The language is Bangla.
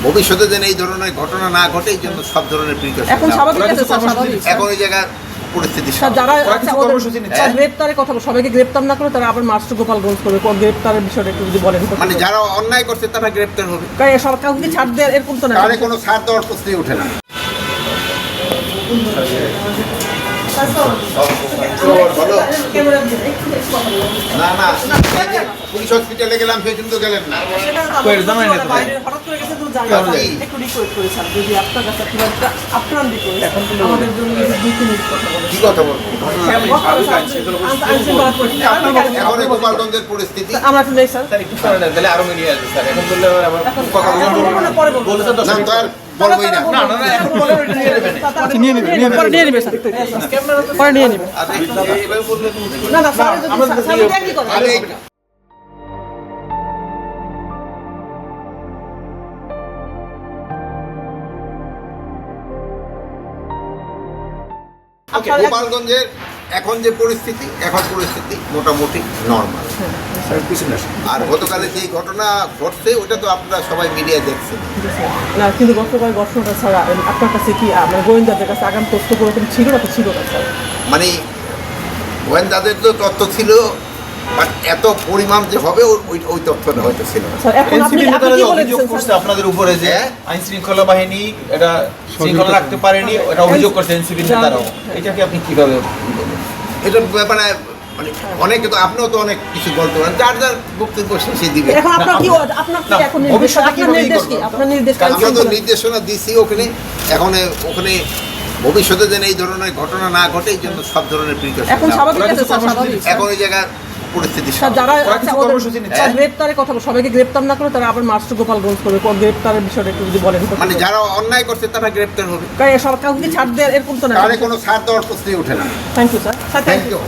ভবিষ্যতে যেন এই ধরনের ঘটনা না ঘটে এই জন্য সব ধরনের প্রিকশন এখন স্বাভাবিক আছে স্যার, স্বাভাবিক। এখন এই জায়গার পরিস্থিতি স্যার যারা কর্মসূচি নিচ্ছে। গ্রেপ্তারের কথা বল, সবাইকে গ্রেপ্তার না করে তারা আবার মার্চ টু গোপালগঞ্জ করবে। গ্রেপ্তারের বিষয়টা একটু যদি বলেন। মানে যারা অন্যায় করছে তারা গ্রেপ্তার হবে, সরকার কি ছাড় দেয় এরকম তো না। তাহলে কোনো ছাড় দেওয়ার প্রশ্নই ওঠে না। না না পুলিশ হসপিটালে গেলাম সেই কিন্তু গেলেন না। হঠাৎ করে গেছে তো জানি একটু রিকোয়েস্ট করি স্যার, যদি আপনার কাছে আপনার রিকোয়েস্ট আমাদের জন্য 2 মিনিট কথা বলেন। কি কথা বলবো? এখন এই গোপালগঞ্জের পরিস্থিতি আমরা একটু নেই স্যার। একটু করে দেন, তাহলে আরো মিলিয়ে আসবে স্যার। এখন বললে আবার কথা পরে বলবো। বলছে তো না তো আর বলবোই না। এখন বলে ওইটা নিয়ে নেবেন। নিয়ে নেবেন, পরে নিয়ে নেবেন স্যার, পরে নিয়ে নেবেন। আরে এইভাবে বললে তো না না স্যার, স্যার কি করে? আরে গোপালগঞ্জের এখন যে পরিস্থিতি, এখন পরিস্থিতি মোটামুটি নর্মাল। আর গতকালে যে ঘটনা ঘটছে ওটা তো আপনারা সবাই মিডিয়ায় দেখছেন। না কিন্তু গতকাল ঘটনাটা ছাড়া আপনার কাছে কি মানে গোয়েন্দাদের কাছে আগাম তথ্য কোনোরকম ছিল না? তো ছিল না স্যার। মানে গোয়েন্দাদের তো তথ্য ছিল, বাট এত পরিমাণ যে হবে ওই তথ্যটা হয়তো ছিল না। স্যার এখন আপনি এনসিপি নেতারা কি অভিযোগ বলেছেন করছে স্যার? আপনাদের উপরে যে আইন শৃঙ্খলা বাহিনী এটা শৃঙ্খলা রাখতে পারেনি, এটা অভিযোগ করছে এনসিপি নেতারাও। এটাকে আপনি কিভাবে বলবেন? এটার ব্যাপারে মানে অনেকে তো আপনিও তো অনেক কিছু বলতে পারেন, যার যার বক্তব্য সে দিবে। এখন আপনার কি এখন নির্দেশ, ভবিষ্যতে আপনার কিভাবে নির্দেশ কি? করবেন? আপনার নির্দেশ কি? আমরা তো নির্দেশনা দিছি ওখানে, এখন ওখানে ভবিষ্যতে যেন এই ধরনের ঘটনা না ঘটে এই জন্য সব ধরনের প্রিকশন। এখন স্বাভাবিক আছে স্যার, স্বাভাবিক। এখন এই জায়গার পরিস্থিতি স্যার যারা কর্মসূচি নিচ্ছে। গ্রেপ্তারের কথা বল, সবাইকে গ্রেপ্তার না করে তারা আবার মার্চ টু গোপালগঞ্জ করবে। গ্রেপ্তারের বিষয়টা একটু যদি বলেন। মানে যারা অন্যায় করছে তারা গ্রেপ্তার হবে, সরকার কি ছাড় দেয় এরকম তো না। তাহলে কোনো ছাড় দেওয়ার প্রশ্নই ওঠে না। Thank you sir. Sir thank you.